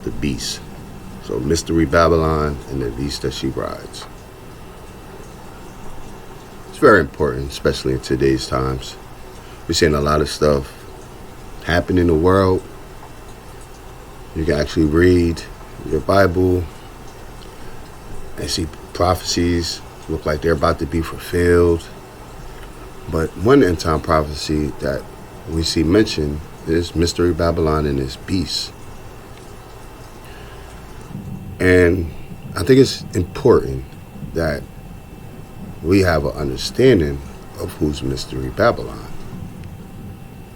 the beast. So Mystery Babylon and the beast that she rides. It's very important, especially in today's times. We're seeing a lot of stuff happen in the world. You can actually read your Bible and see prophecies look like they're about to be fulfilled. But one end time prophecy that we see mentioned is Mystery Babylon and its beast. And I think it's important that we have an understanding of who's Mystery Babylon.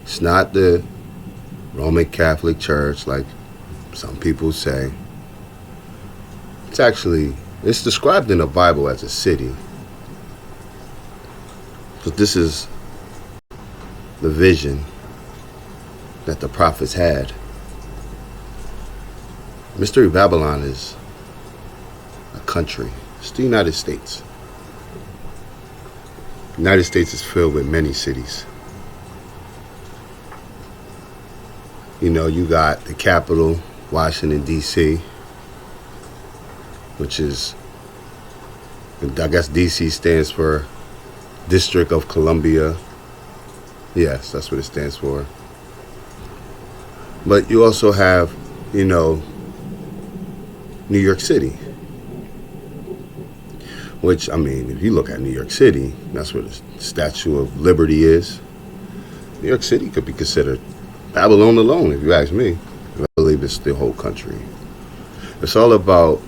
It's not the Roman Catholic Church like some people say. It's described in the Bible as a city. But this is the vision that the prophets had. Mystery Babylon is a country. It's the United States. The United States is filled with many cities. You know, you got the capital, Washington, D.C., which is, I guess D.C. stands for District of Columbia. Yes, that's what it stands for. But you also have, New York City. Which, if you look at New York City, that's where the Statue of Liberty is. New York City could be considered Babylon alone, if you ask me. I believe it's the whole country. It's all about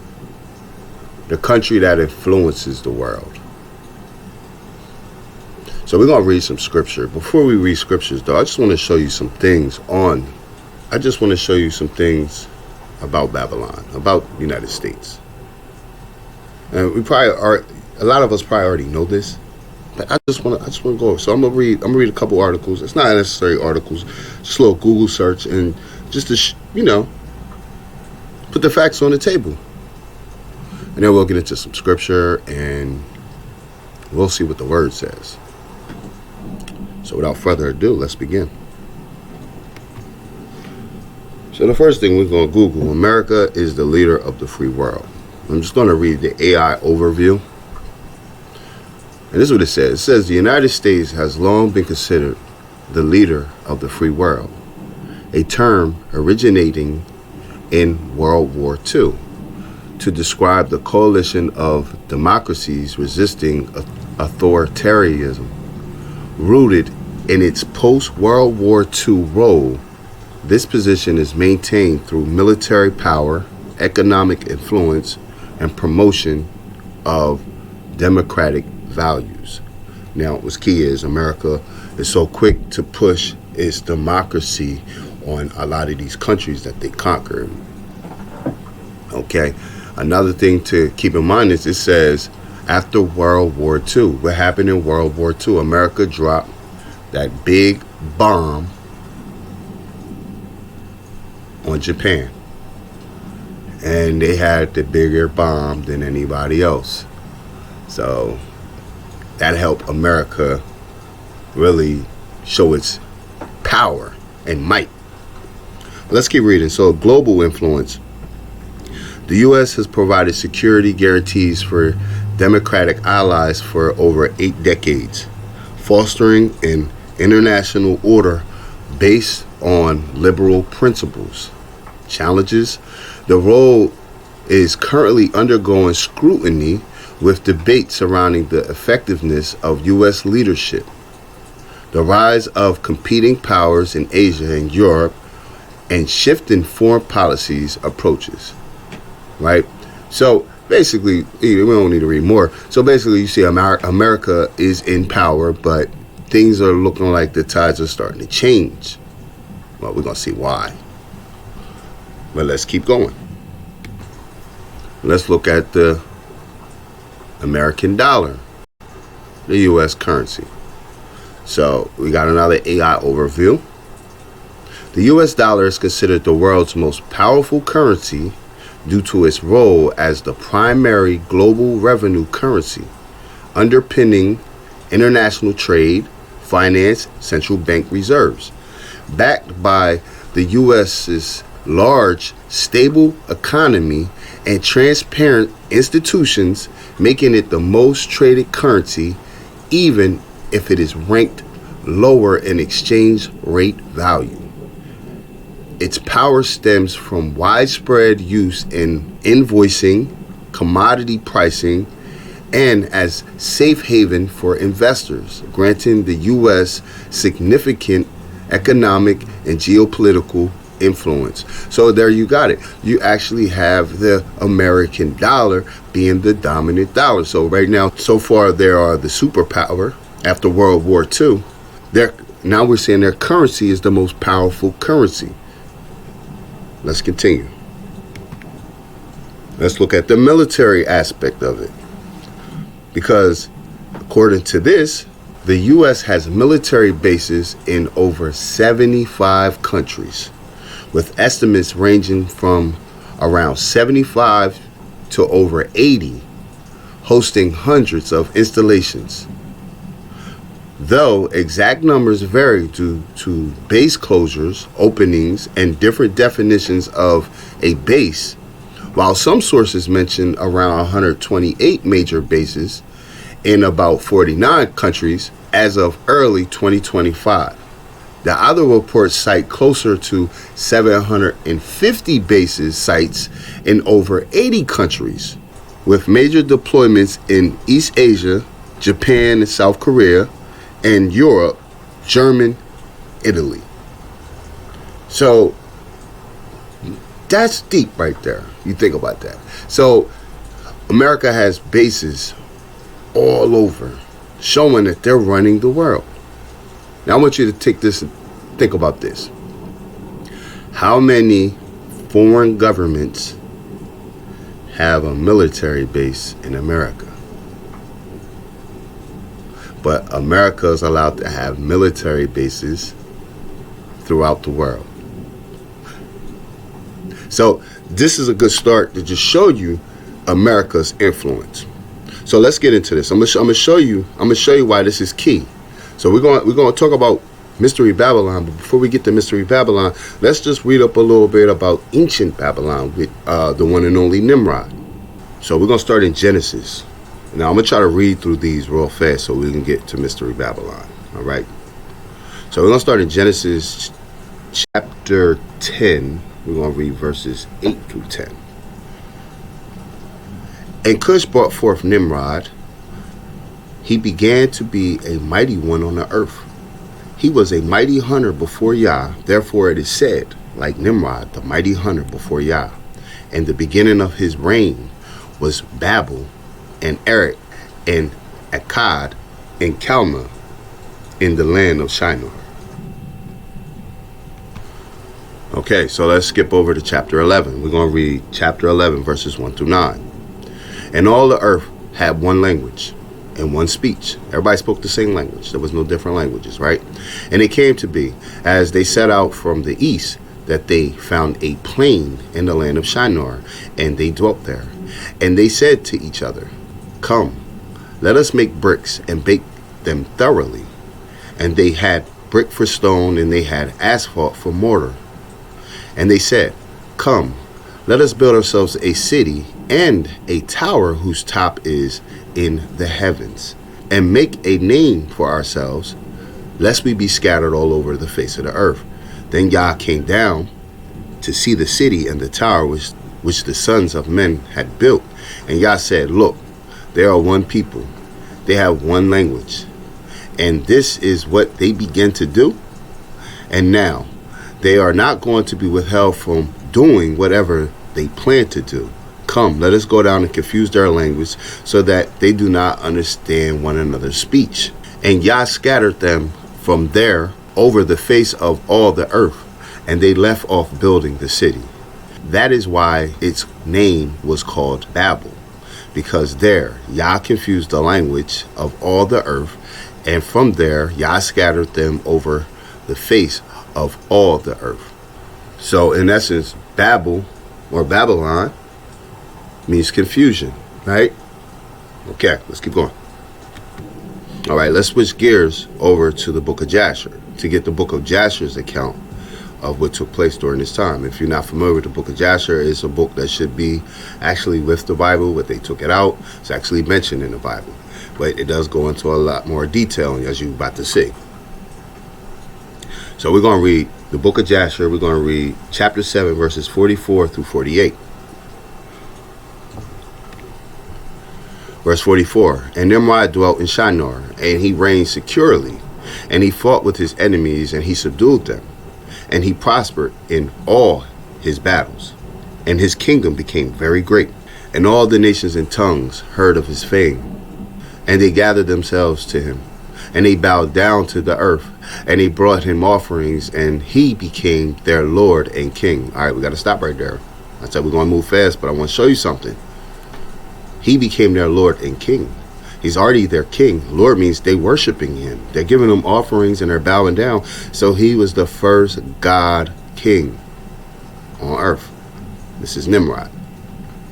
the country that influences the world. So we're going to read some scripture. Before we read scriptures, though, I just want to show you some things about Babylon, about the United States. And a lot of us probably already know this, but I just want to go over. So I'm gonna read a couple articles. It's not necessary articles, just a little Google search, and just to put the facts on the table. And then we'll get into some scripture, and we'll see what the word says. So without further ado, let's begin. So the first thing we're going to Google, America is the leader of the free world. I'm just going to read the AI overview. And this is what it says. It says the United States has long been considered the leader of the free world, a term originating in World War II to describe the coalition of democracies resisting authoritarianism. Rooted in its post-World War II role, this position is maintained through military power, economic influence, and promotion of democratic values. Now, what's key is America is so quick to push its democracy on a lot of these countries that they conquered. Okay, another thing to keep in mind is it says after World War II, what happened in World War II? America dropped that big bomb on Japan, and they had the bigger bomb than anybody else. So that helped America really show its power and might. Let's keep reading. So global influence. The U.S. has provided security guarantees for democratic allies for over 8 decades, fostering an international order based on liberal principles. Challenges. The role is currently undergoing scrutiny with debate surrounding the effectiveness of U.S. leadership. The rise of competing powers in Asia and Europe and shifting foreign policies approaches. Right? So basically, we don't need to read more. So basically, you see America is in power, but things are looking like the tides are starting to change. Well, we're going to see why. But let's keep going. Let's look at the American dollar, the U.S. currency. So we got another AI overview. The U.S. dollar is considered the world's most powerful currency due to its role as the primary global revenue currency, underpinning international trade, finance, central bank reserves. Backed by the U.S.'s large, stable economy, and transparent institutions, making it the most traded currency, even if it is ranked lower in exchange rate value. Its power stems from widespread use in invoicing, commodity pricing, and as safe haven for investors, granting the U.S. significant economic and geopolitical influence. So there you got it. You actually have the American dollar being the dominant dollar. So right now, so far, there are the superpower after World War II. Now we're saying their currency is the most powerful currency. Let's continue. Let's look at the military aspect of it. Because according to this, the U.S. has military bases in over 75 countries, with estimates ranging from around 75 to over 80, hosting hundreds of installations. Though exact numbers vary due to base closures, openings, and different definitions of a base, while some sources mention around 128 major bases in about 49 countries as of early 2025. The other reports cite closer to 750 bases sites in over 80 countries, with major deployments in East Asia, Japan and South Korea, and Europe, Germany, Italy. So that's deep right there. You think about that. So America has bases all over, showing that they're running the world. Now I want you to take this and think about this. How many foreign governments have a military base in America? But America is allowed to have military bases throughout the world. So this is a good start to just show you America's influence. So let's get into this. I'm gonna show you why this is key. So we're going to talk about Mystery Babylon, but before we get to Mystery Babylon, let's just read up a little bit about ancient Babylon with the one and only Nimrod. So we're going to start in Genesis. Now I'm going to try to read through these real fast so we can get to Mystery Babylon. All right. So we're going to start in Genesis chapter 10. We're going to read verses 8 through 10. And Cush brought forth Nimrod. He began to be a mighty one on the earth. He was a mighty hunter before Yah. Therefore it is said, like Nimrod, the mighty hunter before Yah. And the beginning of his reign was Babel and Erech and Akkad and Calneh in the land of Shinar. Okay, so let's skip over to chapter 11. We're going to read chapter 11, verses 1 through 9. And all the earth had one language and one speech. Everybody spoke the same language. There was no different languages, right? And it came to be, as they set out from the east, that they found a plain in the land of Shinar, and they dwelt there. And they said to each other, Come, let us make bricks and bake them thoroughly. And they had brick for stone, and they had asphalt for mortar. And they said, Come, let us build ourselves a city and a tower whose top is in the heavens, and make a name for ourselves, lest we be scattered all over the face of the earth. Then Yah came down to see the city and the tower which the sons of men had built. And Yah said, Look, they are one people. They have one language. And this is what they began to do. And now they are not going to be withheld from doing whatever they plan to do. Come, let us go down and confuse their language, so that they do not understand one another's speech. And Yah scattered them from there over the face of all the earth, and they left off building the city. That is why its name was called Babel, because there Yah confused the language of all the earth, and from there Yah scattered them over the face of all the earth. So in essence, Babel, or Babylon, means confusion, right? Okay, let's keep going. All right, let's switch gears over to the book of Jasher to get the book of Jasher's account of what took place during this time. If you're not familiar with the book of Jasher, it's a book that should be actually with the Bible, but they took it out. It's actually mentioned in the Bible, but it does go into a lot more detail, as you're about to see. So we're going to read the book of Jasher. We're going to read chapter 7, verses 44 through 48. Verse 44, and Nimrod dwelt in Shinar, and he reigned securely, and he fought with his enemies, and he subdued them, and he prospered in all his battles, and his kingdom became very great. And all the nations and tongues heard of his fame, and they gathered themselves to him, and they bowed down to the earth, and they brought him offerings, and he became their Lord and King. All right, we got to stop right there. I said we're going to move fast, but I want to show you something. He became their Lord and King. He's already their king. Lord means they worshiping him. They're giving him offerings and they're bowing down. So he was the first God king on earth. This is Nimrod.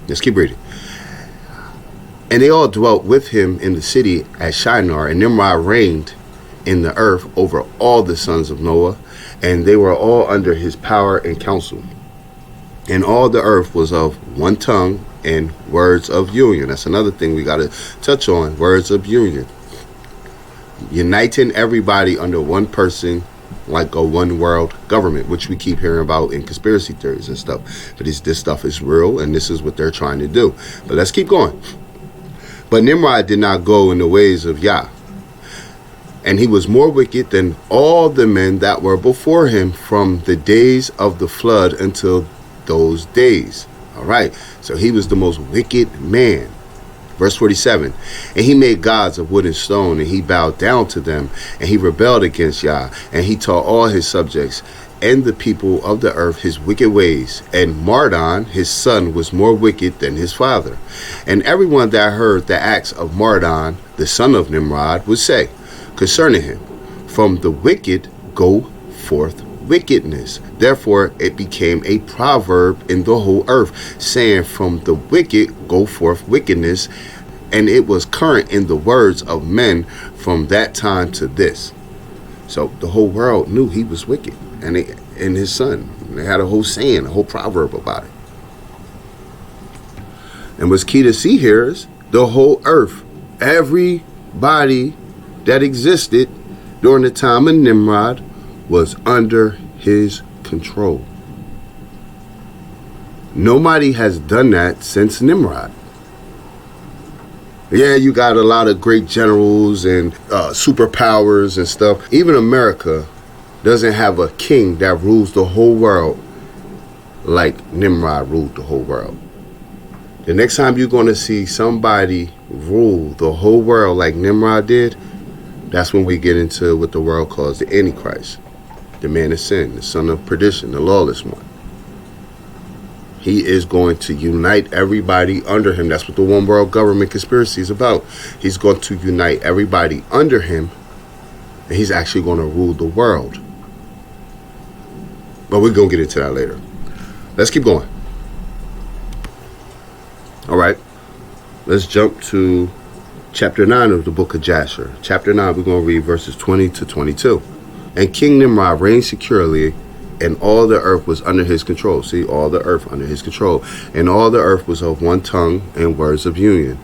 Let's keep reading. And they all dwelt with him in the city at Shinar, and Nimrod reigned in the earth over all the sons of Noah, and they were all under his power and counsel. And all the earth was of one tongue and words of union. That's another thing we got to touch on, words of union. Uniting everybody under one person, like a one world government, which we keep hearing about in conspiracy theories and stuff. But this stuff is real, and this is what they're trying to do. But let's keep going. But Nimrod did not go in the ways of Yah, and he was more wicked than all the men that were before him from the days of the flood until those days. All right, so he was the most wicked man. Verse 47, and he made gods of wood and stone, and he bowed down to them, and he rebelled against Yah, and he taught all his subjects and the people of the earth his wicked ways. And Mardon, his son, was more wicked than his father. And everyone that heard the acts of Mardon, the son of Nimrod, would say concerning him, from the wicked go forth wickedness. Therefore it became a proverb in the whole earth, saying, from the wicked go forth wickedness. And it was current in the words of men from that time to this. So the whole world knew he was wicked, and his son. They had a whole saying, a whole proverb about it. And what's key to see here is the whole earth, everybody that existed during the time of Nimrod was under his control. Nobody has done that since Nimrod. Yeah, you got a lot of great generals and superpowers and stuff. Even America doesn't have a king that rules the whole world like Nimrod ruled the whole world. The next time you're going to see somebody rule the whole world like Nimrod did, that's when we get into what the world calls the Antichrist, the man of sin, the son of perdition, the lawless one. He is going to unite everybody under him. That's what the one world government conspiracy is about. He's going to unite everybody under him, and he's actually going to rule the world. But we're going to get into that later. Let's keep going. All right. Let's jump to chapter 9 of the book of Jasher. Chapter 9, we're going to read verses 20 to 22. And King Nimrod reigned securely, and all the earth was under his control. See, all the earth under his control. And all the earth was of one tongue and words of union.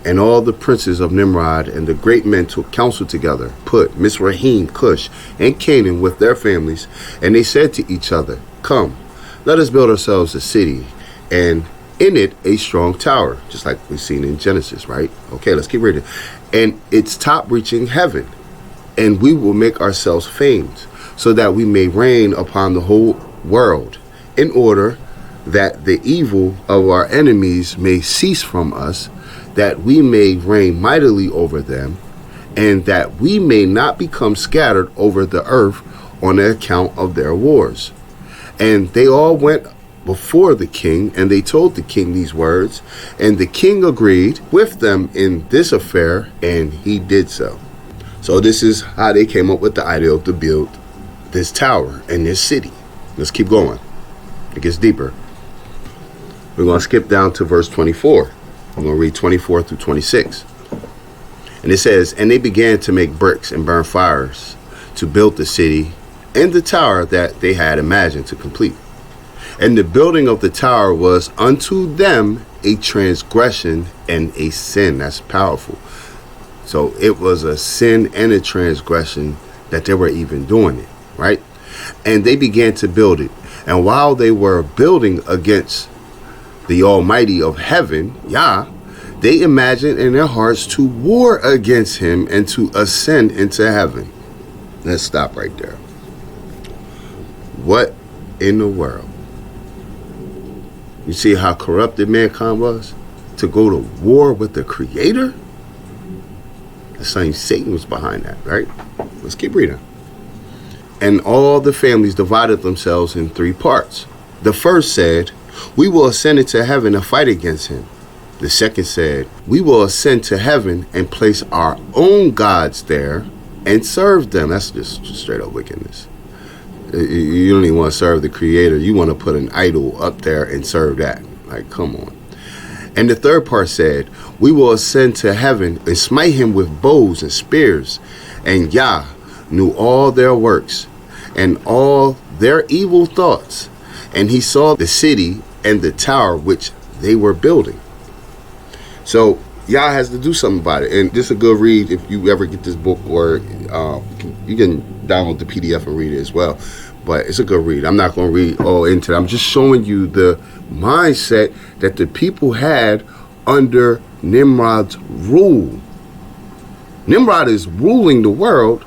And all the princes of Nimrod and the great men took counsel together, put Mizraim, Cush, and Canaan with their families. And they said to each other, come, let us build ourselves a city, and in it a strong tower, just like we've seen in Genesis, right? Okay, let's keep reading. And its top reaching heaven, and we will make ourselves famed, so that we may reign upon the whole world, in order that the evil of our enemies may cease from us, that we may reign mightily over them, and that we may not become scattered over the earth on the account of their wars. And they all went before the king, and they told the king these words, and the king agreed with them in this affair, and he did so. So this is how they came up with the idea to build this tower and this city. Let's keep going. It gets deeper. We're going to skip down to verse 24. I'm going to read 24 through 26. And it says, and they began to make bricks and burn fires to build the city and the tower that they had imagined to complete. And the building of the tower was unto them a transgression and a sin. That's powerful. So it was a sin and a transgression that they were even doing it, right? And they began to build it. And while they were building against the Almighty of heaven, Yah, they imagined in their hearts to war against him and to ascend into heaven. Let's stop right there. What in the world? You see how corrupted mankind was? To go to war with the Creator? The same Satan was behind that, right? Let's keep reading. And all the families divided themselves in three parts. The first said, we will ascend into heaven and fight against him. The second said, we will ascend to heaven and place our own gods there and serve them. That's just straight up wickedness. You don't even want to serve the Creator. You want to put an idol up there and serve that. Like, come on. And the third part said, we will ascend to heaven and smite him with bows and spears. And Yah knew all their works and all their evil thoughts. And he saw the city and the tower which they were building. So Yah has to do something about it. And this is a good read if you ever get this book, or you can download the PDF and read it as well. But it's a good read. I'm not going to read all into it. I'm just showing you the mindset that the people had under Nimrod's rule. Nimrod is ruling the world,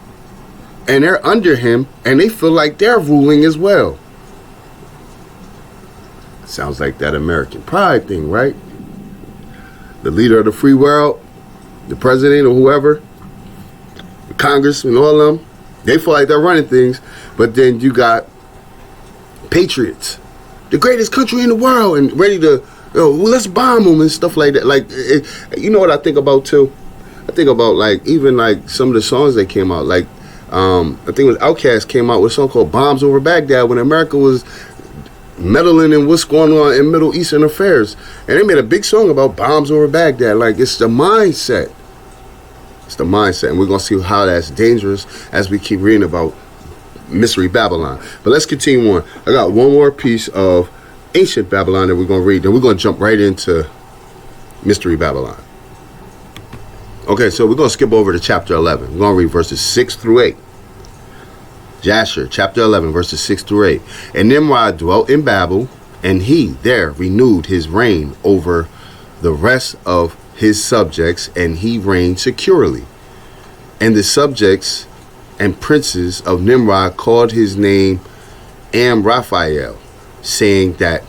and they're under him, and they feel like they're ruling as well. Sounds like that American pride thing, right? The leader of the free world, the president or whoever, the Congress and all of them, they feel like they're running things. But then you got patriots, the greatest country in the world, and ready to, let's bomb them and stuff like that. Like, you know what I think about too? I think about like even like some of the songs that came out. Like, I think it was Outkast came out with a song called "Bombs Over Baghdad" when America was meddling in what's going on in Middle Eastern affairs, and they made a big song about bombs over Baghdad. Like, it's the mindset. It's the mindset, and we're gonna see how that's dangerous as we keep reading about Mystery Babylon. But let's continue on. I got one more piece of ancient Babylon that we're gonna read, then we're gonna jump right into Mystery Babylon. Okay, so we're gonna skip over to chapter 11. We're gonna read verses 6 through 8. Jasher, chapter 11, verses 6 through 8. And Nimrod dwelt in Babel, and he there renewed his reign over the rest of his subjects, and he reigned securely. And the subjects and princes of Nimrod called his name Amraphel, saying that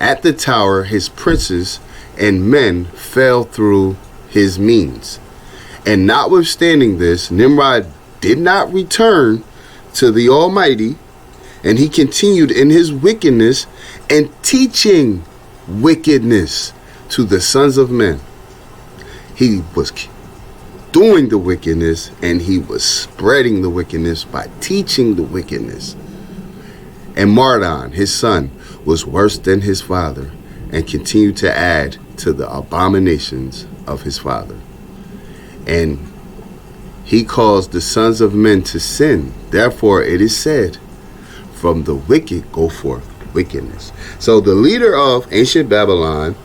at the tower his princes and men fell through his means. And notwithstanding this, Nimrod did not return to the Almighty, and he continued in his wickedness and teaching wickedness to the sons of men. He was doing the wickedness, and he was spreading the wickedness by teaching the wickedness. And Mardon, his son, was worse than his father, and continued to add to the abominations of his father. And he caused the sons of men to sin. Therefore it is said, from the wicked go forth wickedness. So the leader of ancient Babylon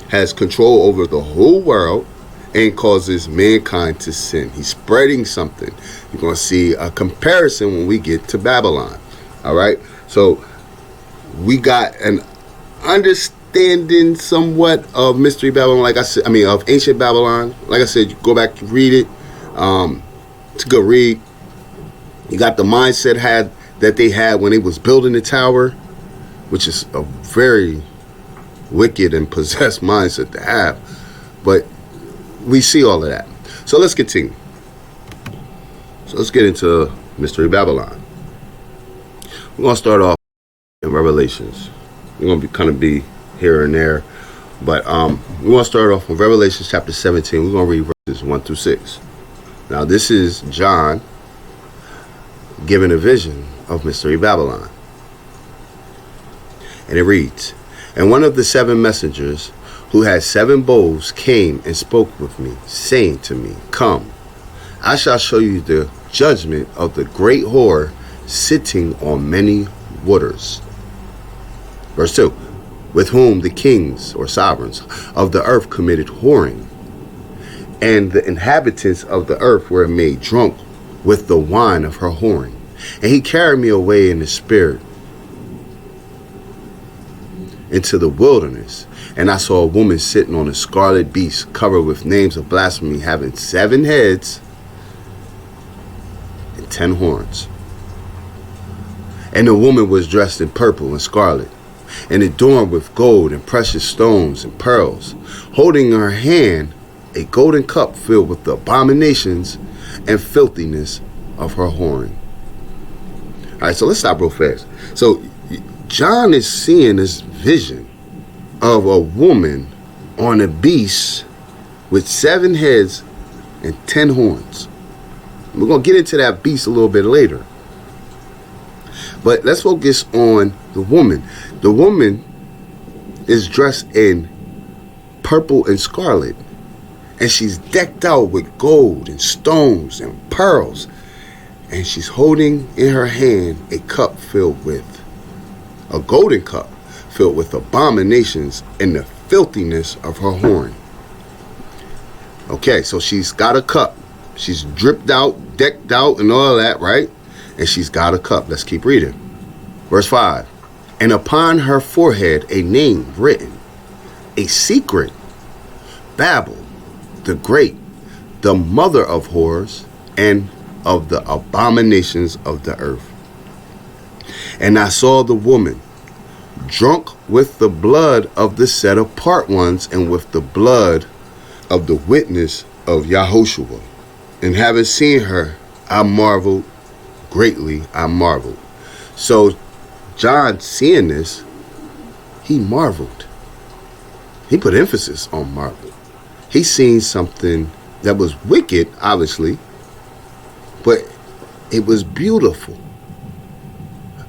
has control over the whole world and causes mankind to sin. He's spreading something. You're going to see a comparison when we get to Babylon. All right. So we got an understanding somewhat of Mystery Babylon. Like I said, of ancient Babylon. Like I said, go back, read it. It's a good read. You got the mindset that they had when they was building the tower, which is a very wicked and possessed mindset to have. But we see all of that. So let's continue. So let's get into Mystery Babylon. We're going to start off in Revelations. We're going to be here and there. But we're going to start off with Revelation chapter 17. We're going to read verses 1 through 6. Now this is John giving a vision of Mystery Babylon. And it reads, and one of the 7 messengers who had 7 bowls came and spoke with me, saying to me, come, I shall show you the judgment of the great whore sitting on many waters. Verse 2. With whom the kings or sovereigns of the earth committed whoring, and the inhabitants of the earth were made drunk with the wine of her whoring. And he carried me away in the spirit into the wilderness, and I saw a woman sitting on a scarlet beast covered with names of blasphemy, having 7 heads and 10 horns. And the woman was dressed in purple and scarlet, and adorned with gold and precious stones and pearls, holding in her hand a golden cup filled with the abominations and filthiness of her whoring. All right, so let's stop real fast. So John is seeing this vision of a woman on a beast with 7 heads and 10 horns. We're going to get into that beast a little bit later. But let's focus on the woman. The woman is dressed in purple and scarlet, and she's decked out with gold and stones and pearls, and she's holding in her hand a cup filled with a golden cup filled with abominations and the filthiness of her whoring. Okay, so she's got a cup. She's dripped out, decked out, and all that, right? And she's got a cup. Let's keep reading. Verse 5. And upon her forehead a name written, a secret, Babel, the great, the mother of whores and of the abominations of the earth. And I saw the woman drunk with the blood of the set apart ones and with the blood of the witness of Yahushua. And having seen her, I marveled greatly. I marveled. So John, seeing this, he marveled. He put emphasis on marvel. He seen something that was wicked, obviously, but it was beautiful.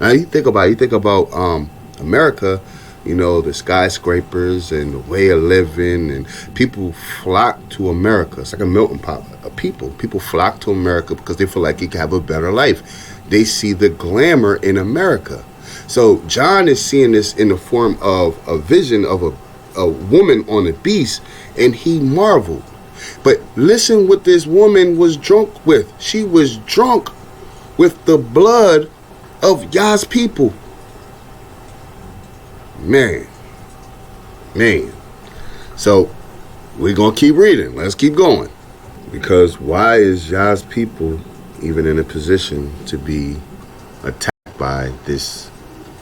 Now you think about America, you know, the skyscrapers and the way of living, and people flock to America. It's like a melting pot of people. People flock to America because they feel like you can have a better life. They see the glamour in America. So John is seeing this in the form of a vision of a woman on a beast, and he marveled. But listen what this woman was drunk with. She was drunk with the blood of Yah's people. Man. So we're going to keep reading. Let's keep going. Because why is Yah's people even in a position to be attacked by this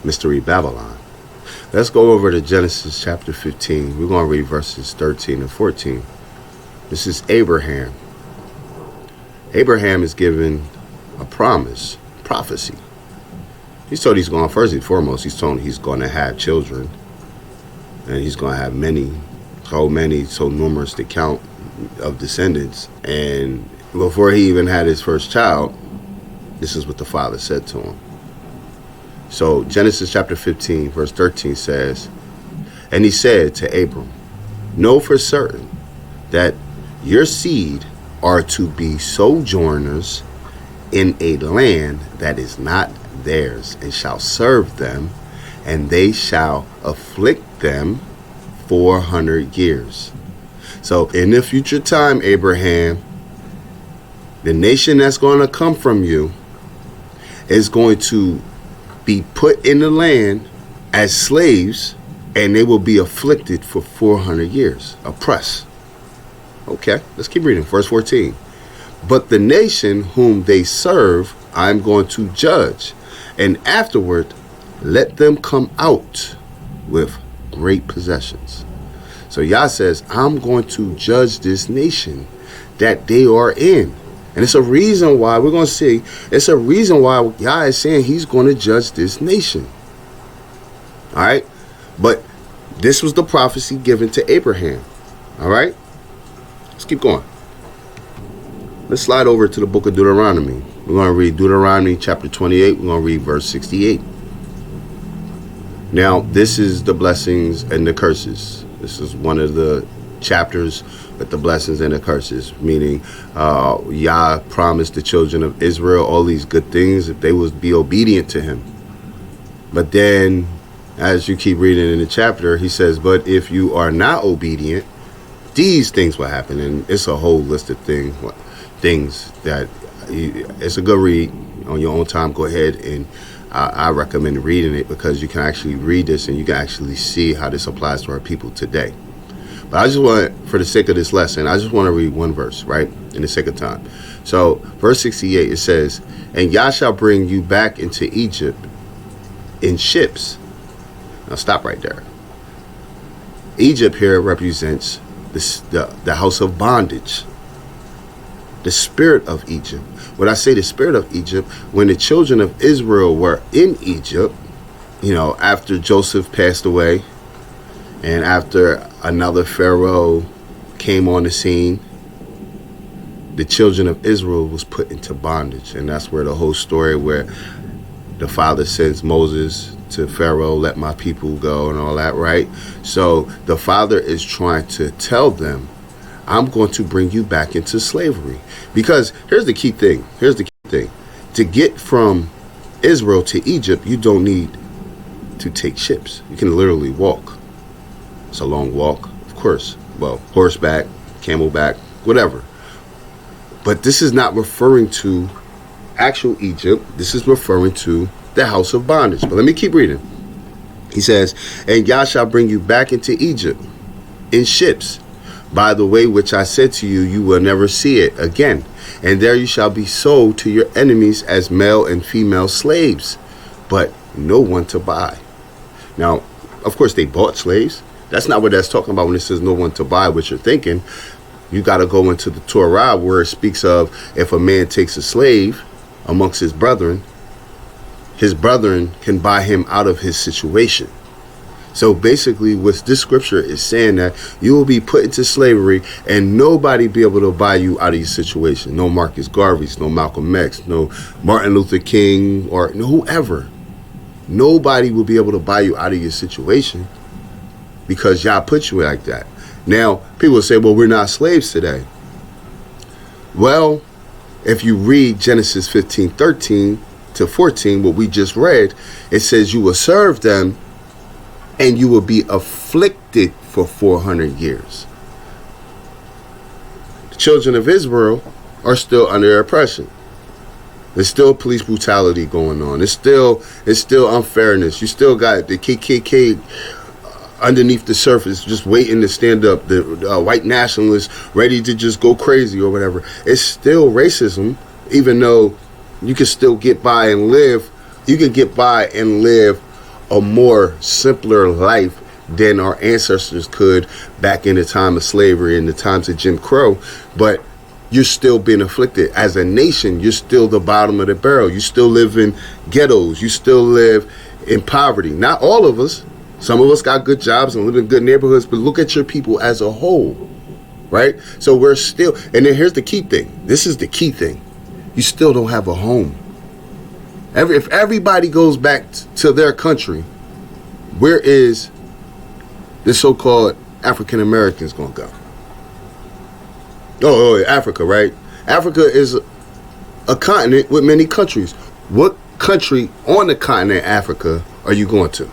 mystery Babylon? Let's go over to Genesis chapter 15. We're going to read verses 13 and 14. This is Abraham. Abraham is given a prophecy. He's told he's going, first and foremost, he's told he's going to have children. And he's going to have so numerous to count of descendants. And before he even had his first child, this is what the father said to him. So Genesis chapter 15, verse 13 says, and he said to Abram, know for certain that your seed are to be sojourners in a land that is not theirs, and shall serve them, and they shall afflict them 400 years. So in the future time, Abraham, the nation that's going to come from you is going to be put in the land as slaves, and they will be afflicted for 400 years, oppressed. Okay, let's keep reading. Verse 14. But the nation whom they serve, I'm going to judge, and afterward let them come out with great possessions. So Yah says, I'm going to judge this nation that they are in. And it's a reason why, we're going to see, it's a reason why Yah is saying he's going to judge this nation. All right? But this was the prophecy given to Abraham. All right? Let's keep going. Let's slide over to the book of Deuteronomy. We're going to read Deuteronomy chapter 28. We're going to read verse 68. Now, this is the blessings and the curses. This is one of the chapters with the blessings and the curses, meaning Yah promised the children of Israel all these good things if they would be obedient to him. But then, as you keep reading in the chapter, he says, but if you are not obedient, these things will happen. And it's a whole list of things that it's a good read on your own time. Go ahead, and I recommend reading it, because you can actually read this and you can actually see how this applies to our people today. But I just want, for the sake of this lesson, I just want to read one verse, right, in the sake of time. So verse 68, it says, and Yah shall bring you back into Egypt in ships. Now stop right there. Egypt here represents the house of bondage, the spirit of Egypt. When I say the spirit of Egypt, when the children of Israel were in Egypt, after Joseph passed away, and after another Pharaoh came on the scene, the children of Israel was put into bondage. And that's where the whole story where the father sends Moses to Pharaoh, let my people go and all that, right? So the father is trying to tell them, I'm going to bring you back into slavery. Because here's the key thing. To get from Israel to Egypt, you don't need to take ships. You can literally walk. It's a long walk, of course. Well, horseback, camelback, whatever. But this is not referring to actual Egypt. This is referring to the house of bondage. But let me keep reading. He says, and Yah shall bring you back into Egypt in ships, by the way which I said to you, you will never see it again. And there you shall be sold to your enemies as male and female slaves, but no one to buy. Now, of course, they bought slaves. That's not what that's talking about when it says no one to buy, what you're thinking. You got to go into the Torah where it speaks of if a man takes a slave amongst his brethren can buy him out of his situation. So basically what this scripture is saying, that you will be put into slavery and nobody be able to buy you out of your situation. No Marcus Garvey's, no Malcolm X, no Martin Luther King, or whoever. Nobody will be able to buy you out of your situation, because Yah put you like that. Now, people say, well, we're not slaves today. Well, if you read Genesis 15:13 to 14, what we just read, it says you will serve them and you will be afflicted for 400 years. The children of Israel are still under oppression. There's still police brutality going on. It's still unfairness. You still got the KKK underneath the surface, just waiting to stand up. The white nationalists ready to just go crazy or whatever. It's still racism, even though you can still get by and live. You can get by and live a more simpler life than our ancestors could back in the time of slavery and the times of Jim Crow. But you're still being afflicted. As a nation, you're still the bottom of the barrel. You still live in ghettos. You still live in poverty. Not all of us. Some of us got good jobs and live in good neighborhoods, but look at your people as a whole, right? So we're still, and then here's the key thing. This is the key thing. You still don't have a home. If everybody goes back to their country, where is the so-called African Americans going to go? Oh, Africa, right? Africa is a continent with many countries. What country on the continent Africa are you going to?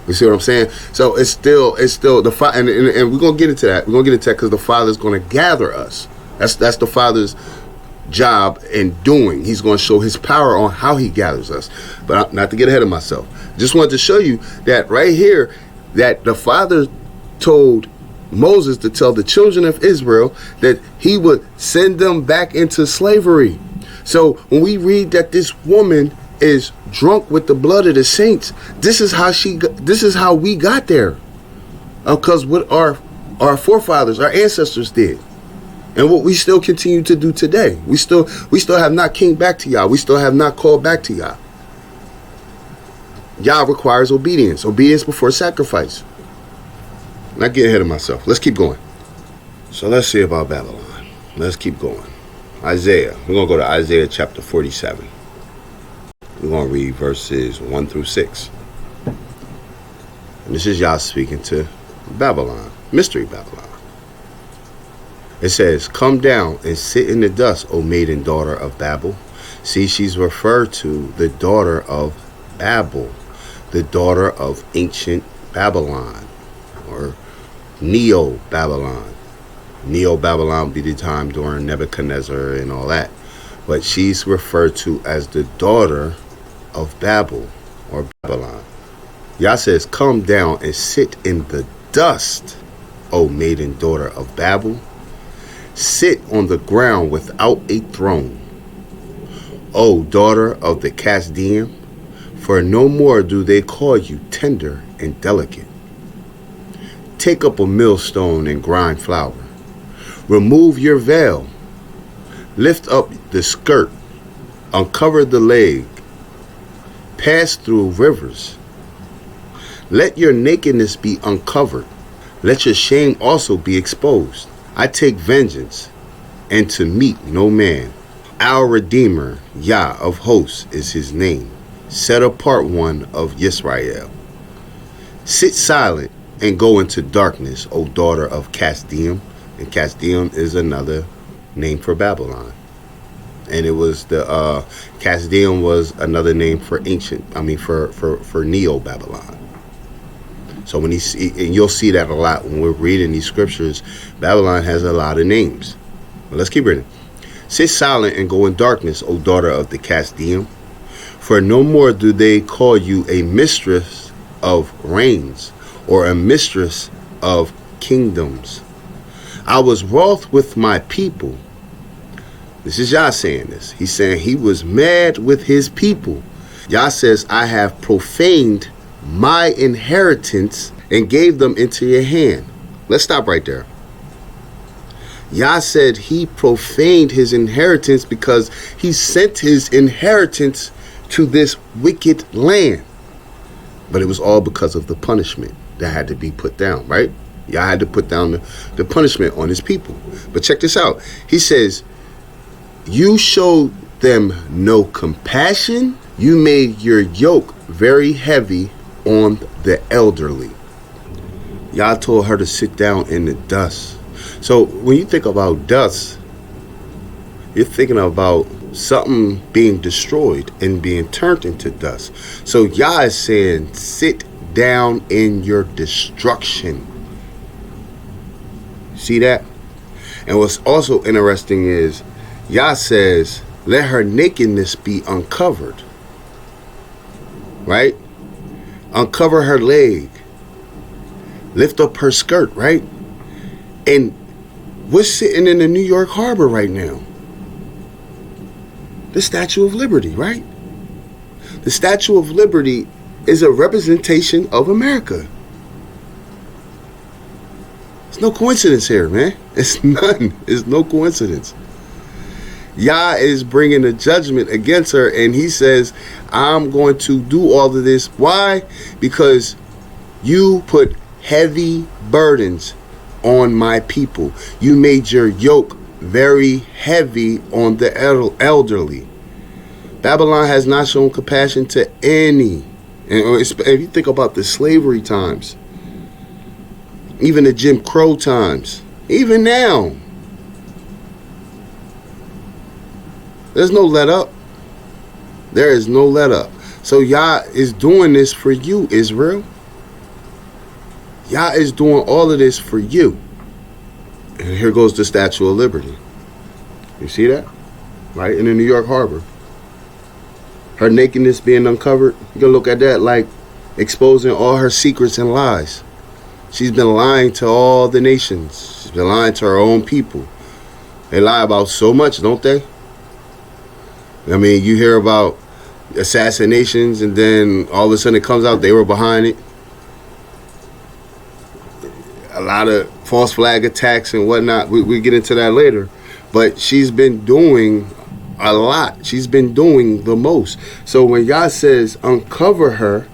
You see what I'm saying? So it's still the and we're gonna get into that. We're gonna get into that because the Father's gonna gather us. That's the Father's job in doing. He's gonna show His power on how He gathers us. But not to get ahead of myself. Just wanted to show you that right here, that the Father told Moses to tell the children of Israel that He would send them back into slavery. So when we read that this woman is drunk with the blood of the saints, this is how we got there, because what our forefathers, our ancestors did, and what we still continue to do today. We still have not came back to Yah. We still have not called back to Yah. Yah requires obedience before sacrifice. Not getting ahead of myself. Let's keep going. So let's see about Babylon. Let's keep going. Isaiah. We're gonna go to Isaiah chapter 47. We're going to read verses 1 through 6. And this is Yah speaking to Babylon, Mystery Babylon. It says, come down and sit in the dust, O maiden daughter of Babel. See, she's referred to the daughter of Babel, the daughter of ancient Babylon, or Neo-Babylon. Neo-Babylon would be the time during Nebuchadnezzar and all that. But she's referred to as the daughter of Babel, or Babylon. Yah says, come down and sit in the dust, O maiden daughter of Babel. Sit on the ground without a throne, O daughter of the Chaldean, for no more do they call you tender and delicate. Take up a millstone and grind flour. Remove your veil. Lift up the skirt. Uncover the leg. Pass through rivers. Let your nakedness be uncovered. Let your shame also be exposed. I take vengeance, and to meet no man. Our Redeemer, Yah of hosts, is his name, set apart one of Yisrael. Sit silent and go into darkness, O daughter of Chaldean. And Chaldean is another name for Babylon. And it was the Chaldean was another name for for Neo-Babylon. So when and you'll see that a lot when we're reading these scriptures, Babylon has a lot of names. But let's keep reading. Sit silent and go in darkness, O daughter of the Chaldean, for no more do they call you a mistress of reigns or a mistress of kingdoms. I was wroth with my people. This is Yah saying this. He's saying he was mad with his people. Yah says, I have profaned my inheritance and gave them into your hand. Let's stop right there. Yah said he profaned his inheritance because he sent his inheritance to this wicked land. But it was all because of the punishment that had to be put down, right? Yah had to put down the punishment on his people. But check this out. He says, you showed them no compassion. You made your yoke very heavy on the elderly. Yah told her to sit down in the dust. So when you think about dust, you're thinking about something being destroyed and being turned into dust. So Yah is saying, sit down in your destruction. See that? And what's also interesting is Yah says, let her nakedness be uncovered. Right? Uncover her leg. Lift up her skirt, right? And what's sitting in the New York Harbor right now? The Statue of Liberty, right? The Statue of Liberty is a representation of America. It's no coincidence here, man. It's none. It's no coincidence. Yah is bringing a judgment against her, and he says, I'm going to do all of this. Why? Because you put heavy burdens on my people. You made your yoke very heavy on the elderly. Babylon has not shown compassion to any. And if you think about the slavery times, even the Jim Crow times, even now, there's no let up. There is no let up. So Yah is doing this for you, Israel. Yah is doing all of this for you. And here goes the Statue of Liberty. You see that? Right in the New York Harbor. Her nakedness being uncovered. You can look at that like exposing all her secrets and lies. She's been lying to all the nations. She's been lying to her own people. They lie about so much, don't they? I mean, you hear about assassinations, and then all of a sudden it comes out they were behind it. A lot of false flag attacks and whatnot. We get into that later. But she's been doing a lot. She's been doing the most. So when Yah says uncover her,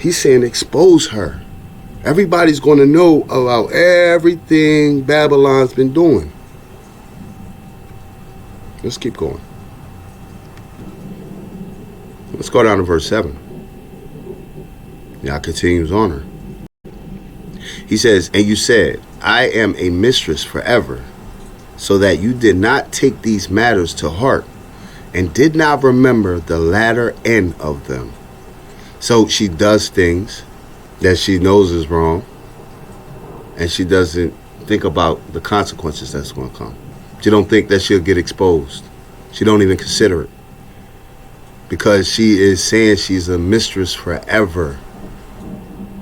he's saying expose her. Everybody's going to know about everything Babylon's been doing. Let's keep going. Let's go down to verse 7. Yah continues on her. He says, and you said, I am a mistress forever, so that you did not take these matters to heart and did not remember the latter end of them. So she does things that she knows is wrong, and she doesn't think about the consequences that's going to come. She don't think that she'll get exposed. She don't even consider it, because she is saying she's a mistress forever.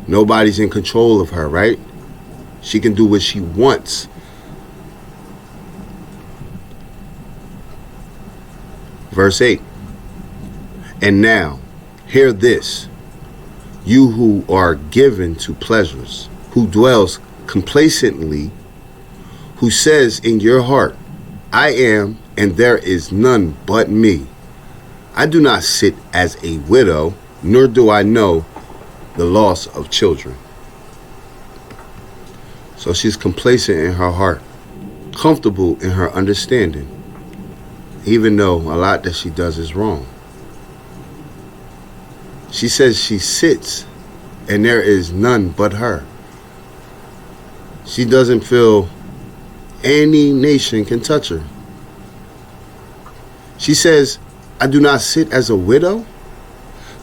Nobody's in control of her, right? She can do what she wants. Verse 8. And now, hear this, you who are given to pleasures, who dwells complacently, who says in your heart, I am, and there is none but me. I do not sit as a widow, nor do I know the loss of children. So she's complacent in her heart, comfortable in her understanding, even though a lot that she does is wrong. She says she sits and there is none but her. She doesn't feel any nation can touch her. She says, I do not sit as a widow.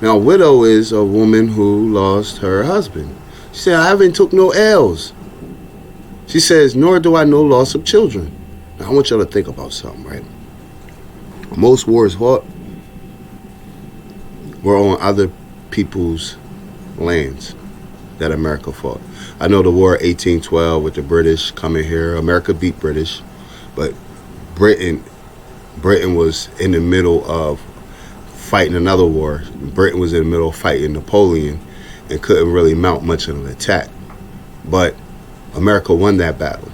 Now, a widow is a woman who lost her husband. She said, I haven't took no L's. She says, nor do I know loss of children. Now, I want y'all to think about something, right? Most wars fought were on other people's lands that America fought. I know the war of 1812 with the British coming here. America beat British, but Britain was in the middle of fighting another war. Britain was in the middle of fighting Napoleon and couldn't really mount much of an attack. But America won that battle.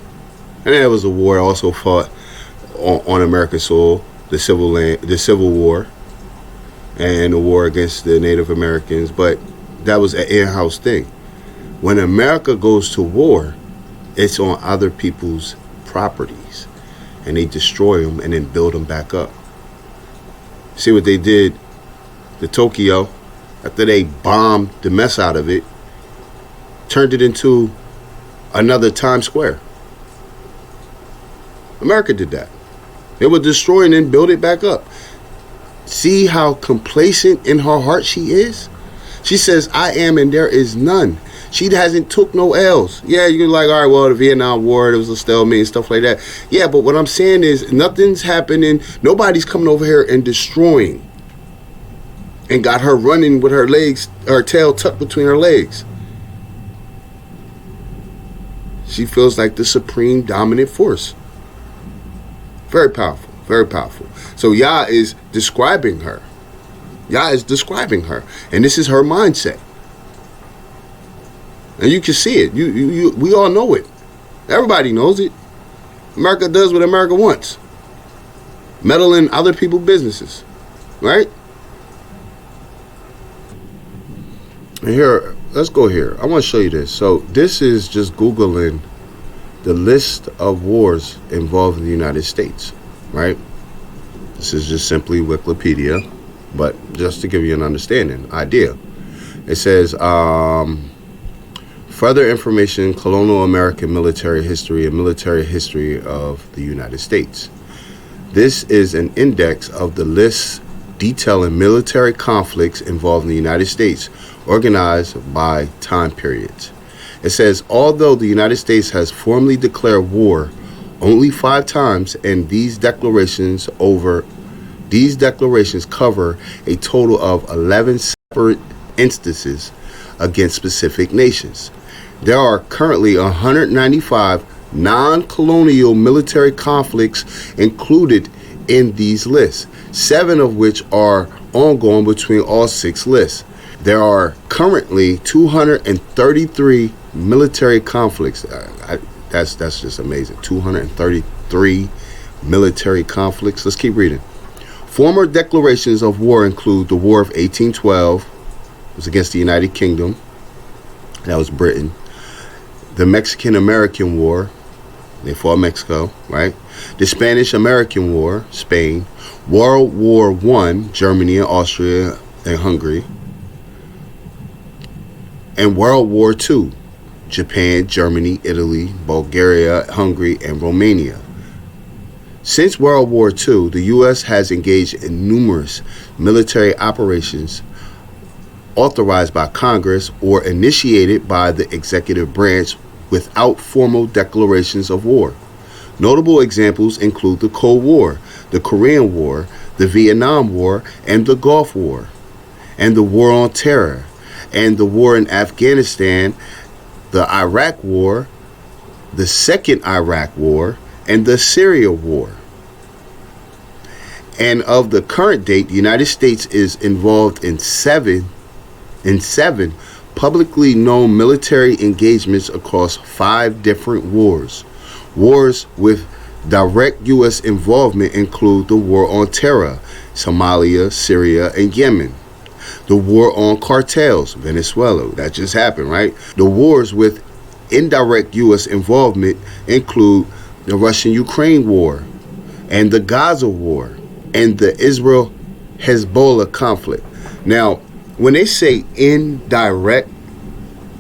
And there was a war also fought on American soil, the Civil War, and the war against the Native Americans. But that was an in-house thing. When America goes to war, it's on other people's properties, and they destroy them and then build them back up. See what they did to Tokyo after they bombed the mess out of it, turned it into another Times Square. America did that. They would destroy and then build it back up. See how complacent in her heart she is? She says, I am and there is none. She hasn't took no L's. Yeah, you're like, all right, well, the Vietnam War, there was a stalemate and stuff like that. Yeah, but what I'm saying is nothing's happening. Nobody's coming over here and destroying. And got her running with her legs, her tail tucked between her legs. She feels like the supreme dominant force. Very powerful, very powerful. So Yah is describing her. Yah is describing her. And this is her mindset. And you can see it. We all know it. Everybody knows it. America does what America wants. Meddle in other people's businesses. Right? And here, let's go here. I want to show you this. So this is just Googling the list of wars involving the United States. Right? This is just simply Wikipedia. But just to give you an understanding, idea. It says, further information, colonial American military history and military history of the United States. This is an index of the lists detailing military conflicts involving the United States, organized by time periods. It says, although the United States has formally declared war only 5 times, and these declarations cover a total of 11 separate instances against specific nations. There are currently 195 non-colonial military conflicts included in these lists, 7 of which are ongoing between all 6 lists. There are currently 233 military conflicts. That's just amazing. 233 military conflicts. Let's keep reading. Former declarations of war include the War of 1812, it was against the United Kingdom, that was Britain. The Mexican-American War, they fought Mexico, right? The Spanish-American War, Spain. World War I, Germany and Austria and Hungary. And World War II, Japan, Germany, Italy, Bulgaria, Hungary, and Romania. Since World War II, the U.S. has engaged in numerous military operations authorized by Congress or initiated by the executive branch without formal declarations of war. Notable examples include the Cold War, the Korean War, the Vietnam War, and the Gulf War, and the War on Terror, and the war in Afghanistan, the Iraq War, the Second Iraq War, and the Syria War. And of the current date, the United States is involved in seven publicly known military engagements across 5 different wars. Wars with direct U.S. involvement include the War on Terror, Somalia, Syria, and Yemen. The War on Cartels, Venezuela, that just happened, right? The wars with indirect U.S. involvement include the Russian-Ukraine War, and the Gaza War, and the Israel-Hezbollah conflict. Now, when they say indirect,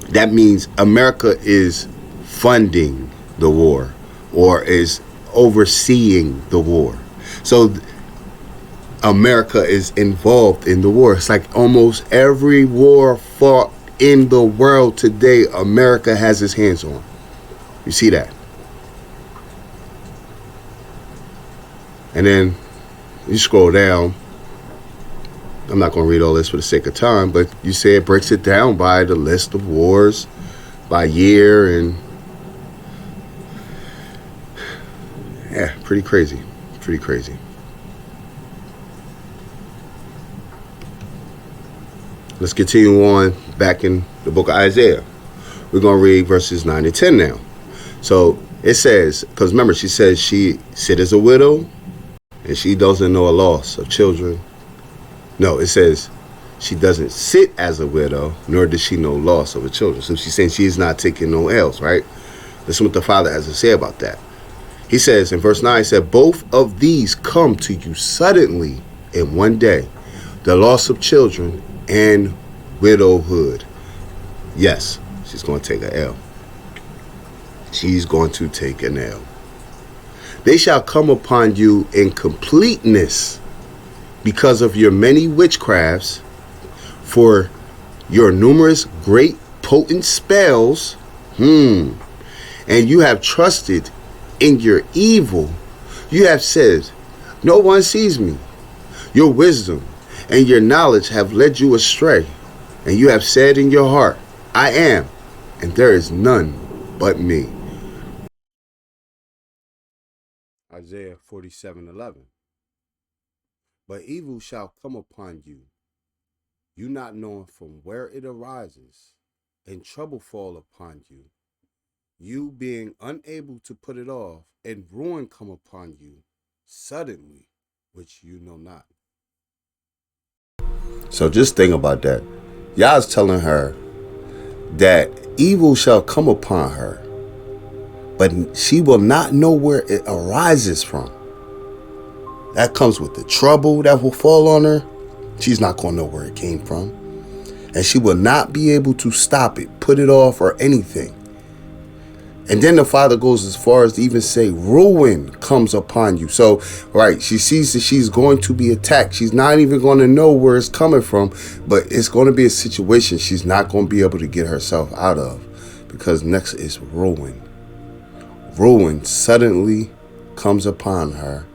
that means America is funding the war or is overseeing the war. So America is involved in the war. It's like almost every war fought in the world today, America has its hands on. You see that? And then you scroll down. I'm not going to read all this for the sake of time, but you say it breaks it down by the list of wars, by year, and yeah, pretty crazy. Pretty crazy. Let's continue on back in the book of Isaiah. We're going to read verses 9 and 10 now. So it says, because remember, she says she sit as a widow and she doesn't know a loss of children. No, it says she doesn't sit as a widow, nor does she know loss of her children. So she's saying she is not taking no L's, right? Listen what the Father has to say about that. He says in verse 9, he said, both of these come to you suddenly in one day, the loss of children and widowhood. Yes, she's going to take an L. She's going to take an L. They shall come upon you in completeness because of your many witchcrafts, for your numerous great potent spells, and you have trusted in your evil. You have said, no one sees me. Your wisdom and your knowledge have led you astray, and you have said in your heart, I am, and there is none but me. Isaiah 47:11. But evil shall come upon you, you not knowing from where it arises, and trouble fall upon you, you being unable to put it off, and ruin come upon you suddenly, which you know not. So just think about that. Yah's telling her that evil shall come upon her, but she will not know where it arises from. That comes with the trouble that will fall on her. She's not going to know where it came from. And she will not be able to stop it, put it off, or anything. And then the Father goes as far as to even say ruin comes upon you. So, right, she sees that she's going to be attacked. She's not even going to know where it's coming from, but it's going to be a situation she's not going to be able to get herself out of, because next is ruin. Ruin suddenly comes upon her,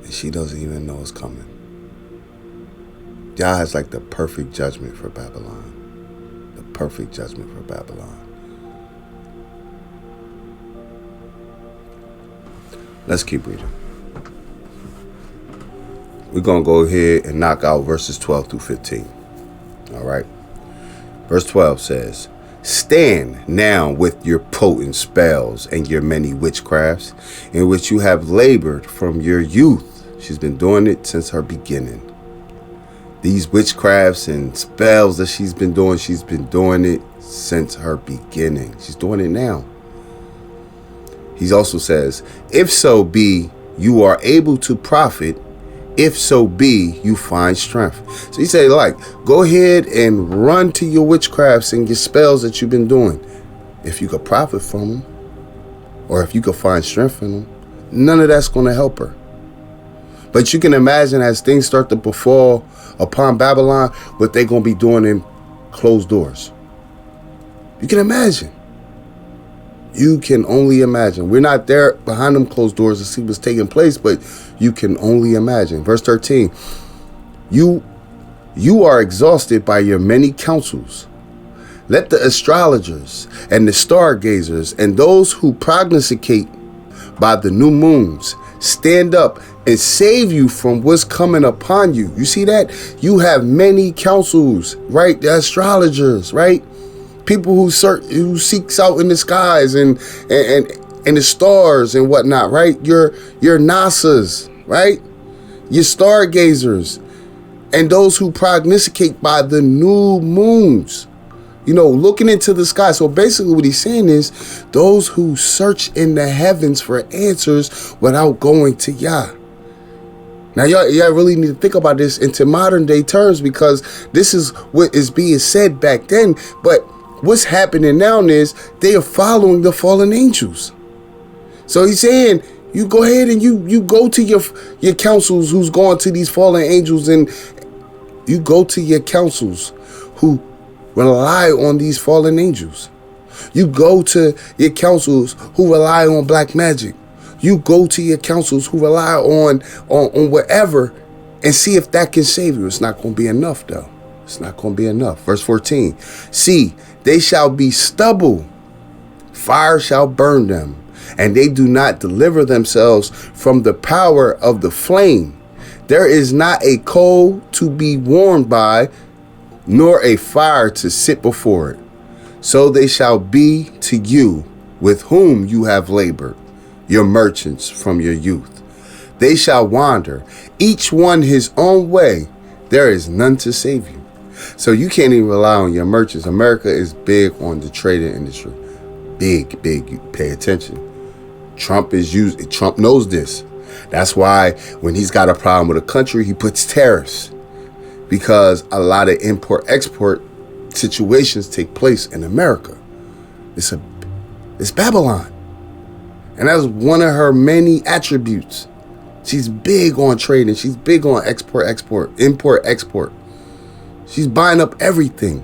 and she doesn't even know it's coming. God has like the perfect judgment for Babylon. The perfect judgment for Babylon. Let's keep reading. We're going to go ahead and knock out verses 12 through 15. All right. Verse 12 says, stand now with your potent spells and your many witchcrafts, in which you have labored from your youth. She's been doing it since her beginning. These witchcrafts and spells that she's been doing it since her beginning. She's doing it now. He also says, if so be you are able to profit, if so be you find strength. So he said, like, go ahead and run to your witchcrafts and your spells that you've been doing. if you could profit from them, or if you could find strength in them, none of that's going to help her. But you can imagine as things start to befall upon Babylon, what they're going to be doing in closed doors. You can imagine. You can only imagine. We're not there behind them closed doors to see what's taking place, but you can only imagine. Verse 13, you are exhausted by your many counsels. Let the astrologers and the stargazers and those who prognosticate by the new moons stand up and save you from what's coming upon you. You see that? You have many counsels, right? The astrologers, right? People who seeks out in the skies and the stars and whatnot, right? Your NASAs, right? Your stargazers and those who prognosticate by the new moons. You know, looking into the sky. So basically what he's saying is those who search in the heavens for answers without going to Yah. Now, y'all really need to think about this into modern day terms, because this is what is being said back then. But what's happening now is they are following the fallen angels. So he's saying, you go ahead and you go to your councils who's going to these fallen angels, and you go to your councils who rely on these fallen angels. You go to your councils who rely on black magic. You go to your councils who rely on whatever, and see if that can save you. It's not going to be enough, though. It's not going to be enough. Verse 14. See, they shall be stubble. Fire shall burn them, and they do not deliver themselves from the power of the flame. There is not a coal to be warmed by, nor a fire to sit before it. So they shall be to you with whom you have labored, your merchants from your youth. They shall wander, each one his own way. There is none to save you. So you can't even rely on your merchants. America is big on the trading industry. Big. You pay attention. Trump knows this. That's why when he's got a problem with a country, he puts tariffs. Because a lot of import-export situations take place in America. It's Babylon. And that's one of her many attributes. She's big on trading. She's big on import-export. She's buying up everything.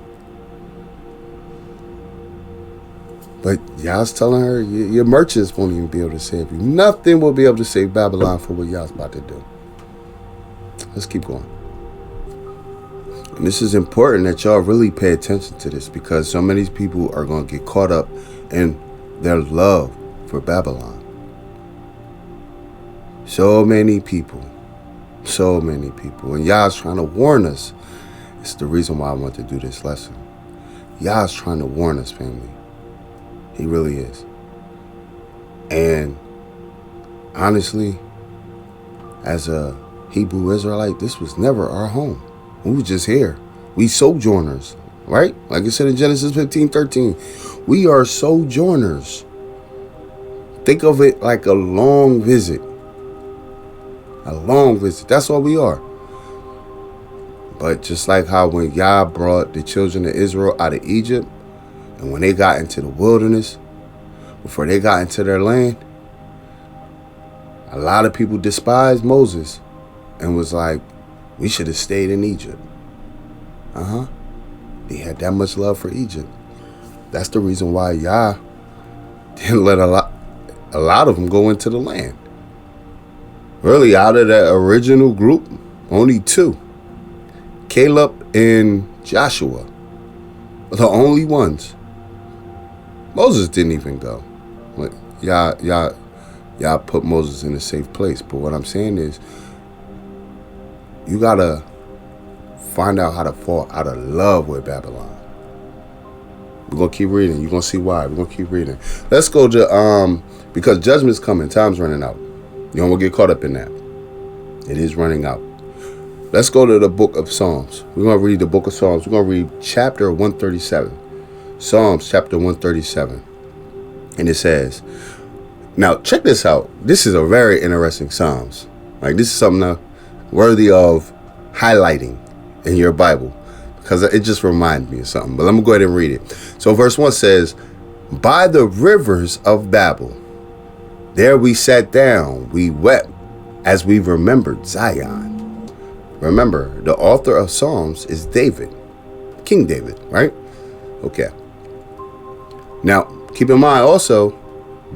But Yah's telling her, your merchants won't even be able to save you. Nothing will be able to save Babylon for what Yah's about to do. Let's keep going. And this is important that y'all really pay attention to this, because so many people are going to get caught up in their love for Babylon. So many people. And Yah's trying to warn us. It's the reason why I want to do this lesson. Yah's trying to warn us, family. He really is. And honestly, as a Hebrew Israelite, this was never our home. We were just here. We sojourners, right? Like it said in Genesis 15:13, we are sojourners. Think of it like a long visit. A long visit. That's all we are. But just like how when Yah brought the children of Israel out of Egypt, and when they got into the wilderness, before they got into their land, a lot of people despised Moses and was like, we should have stayed in Egypt. They had that much love for Egypt. That's the reason why Yah didn't let a lot of them go into the land. Really, out of that original group, only two, Caleb and Joshua, were the only ones. Moses didn't even go. Yah put Moses in a safe place. But what I'm saying is, you gotta find out how to fall out of love with Babylon. We're gonna keep reading. You're gonna see why. We're gonna keep reading. Let's go to because judgment's coming. Time's running out. You don't want to get caught up in that. It is running out. Let's go to the book of Psalms. We're gonna read the book of Psalms. We're gonna read chapter 137. Psalms chapter 137. And it says, now check this out. This is a very interesting Psalms. Like, this is something worthy of highlighting in your Bible, because it just reminds me of something. But let me go ahead and read it. So verse 1 says, By the rivers of Babel, there we sat down, we wept as we remembered Zion. Remember, the author of Psalms is David, King David, right? Okay. Now, keep in mind also,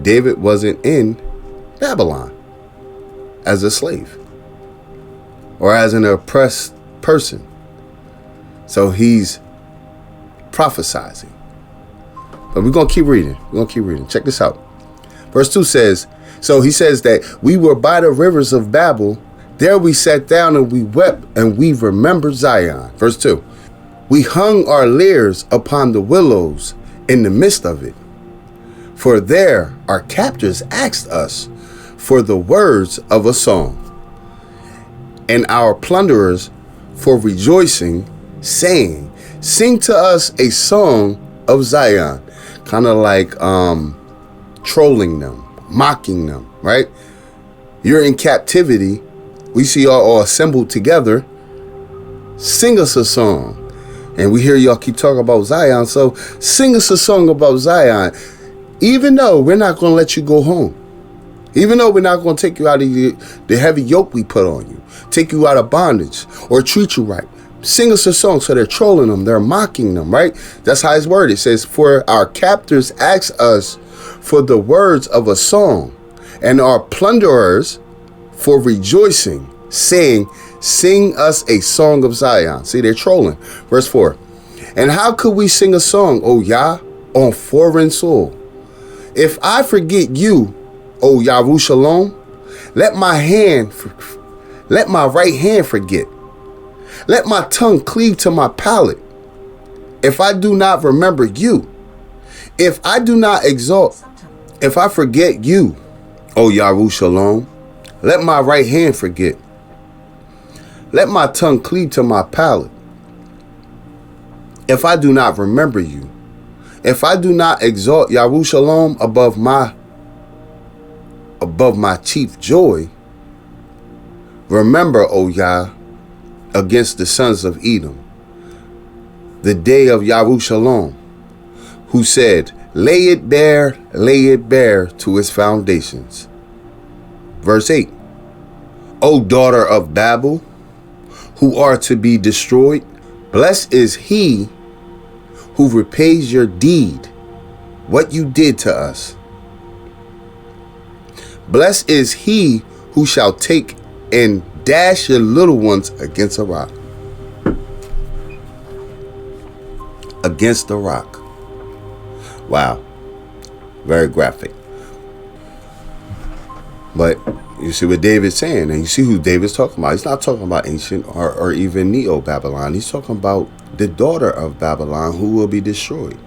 David wasn't in Babylon as a slave or as an oppressed person. So he's prophesizing. But we're going to keep reading. Check this out. Verse 2 says, so he says that we were by the rivers of Babel. There we sat down and we wept and we remembered Zion. Verse 2. We hung our lyres upon the willows in the midst of it. For there our captors asked us for the words of a song, and our plunderers for rejoicing, saying, sing to us a song of Zion. Kind of like trolling them, mocking them, right? You're in captivity. We see y'all all assembled together. Sing us a song. And we hear y'all keep talking about Zion. So sing us a song about Zion. Even though we're not going to let you go home. Even though we're not going to take you out of the heavy yoke we put on you. Take you out of bondage or treat you right. Sing us a song. So they're trolling them. They're mocking them, right? That's how his word. It says, for our captors ask us for the words of a song, and our plunderers for rejoicing, saying, sing us a song of Zion. See, they're trolling. Verse 4. And how could we sing a song, O Yah, on foreign soil? If I forget you, O Yerushalayim, let my right hand forget. Let my tongue cleave to my palate. If I do not remember you, if I do not exalt, if I forget you, O Yerushalayim, let my right hand forget. Let my tongue cleave to my palate. If I do not remember you, if I do not exalt Yerushalayim above my chief joy, remember, O Yah, against the sons of Edom, the day of Yerushalayim, who said, lay it bare to its foundations. Verse 8. O daughter of Babel, who are to be destroyed, blessed is he who repays your deed, what you did to us. Blessed is he who shall take and dash your little ones against a rock. Against a rock. Wow. Very graphic. But you see what David's saying, and you see who David's talking about. He's not talking about ancient or even Neo-Babylon. He's talking about the daughter of Babylon who will be destroyed.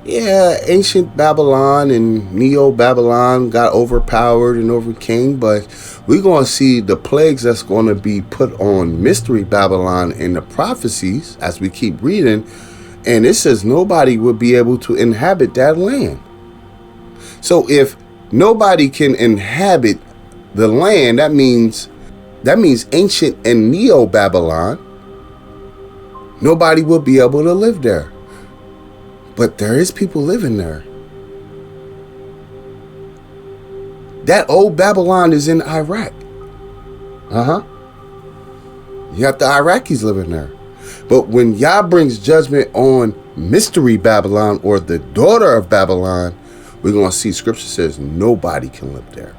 Yeah, ancient Babylon and Neo-Babylon got overpowered and overcame, but we're going to see the plagues that's going to be put on Mystery Babylon in the prophecies as we keep reading. And it says nobody will be able to inhabit that land. So if nobody can inhabit the land, that means ancient and Neo-Babylon, nobody will be able to live there. But there is people living there. That old Babylon is in Iraq. You got the Iraqis living there. But when Yah brings judgment on Mystery Babylon or the daughter of Babylon, we're going to see scripture says nobody can live there.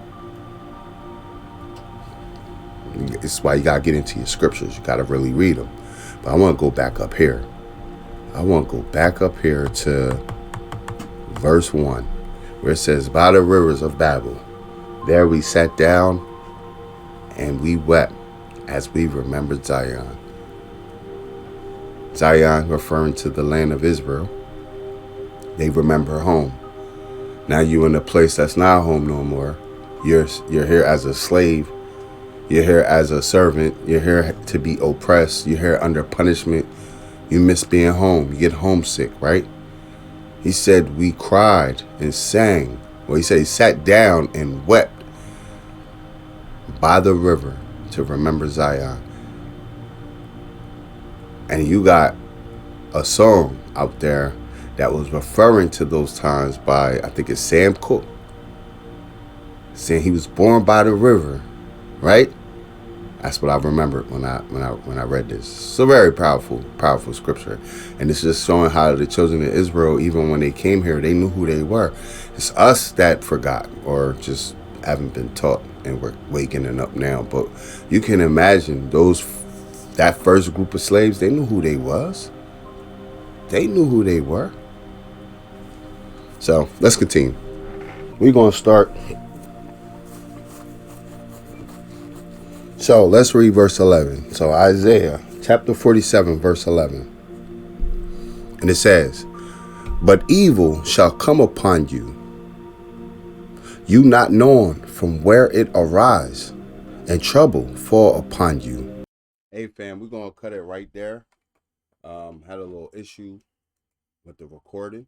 It's why you got to get into your scriptures. You got to really read them. But I want to go back up here. I want to go back up here to verse 1, where it says, by the rivers of Babel, there we sat down and we wept as we remembered Zion. Zion referring to the land of Israel. They remember home. Now you in a place that's not home no more. You're here as a slave. You're here as a servant. You're here to be oppressed. You're here under punishment. You miss being home. You get homesick, right? He said we cried and sang. Well, he said he sat down and wept by the river to remember Zion. And you got a song out there that was referring to those times by, I think it's Sam Cooke, saying he was born by the river, right? That's what I remembered when I read this. It's a very powerful scripture, and it's just showing how the children of Israel, even when they came here, they knew who they were. It's us that forgot or just haven't been taught, and we're waking up now. But you can imagine that first group of slaves. They knew who they was. They knew who they were. So let's continue. We're gonna start. So let's read verse 11. So Isaiah chapter 47, verse 11. And it says, "But evil shall come upon you, you not knowing from where it arise, and trouble fall upon you." Hey fam, we're gonna cut it right there. Had a little issue with the recording.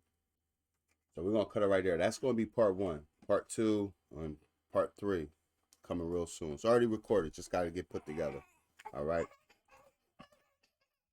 So we're gonna cut it right there. That's gonna be part one. Part two and part three coming real soon. It's already recorded, just gotta get put together. All right.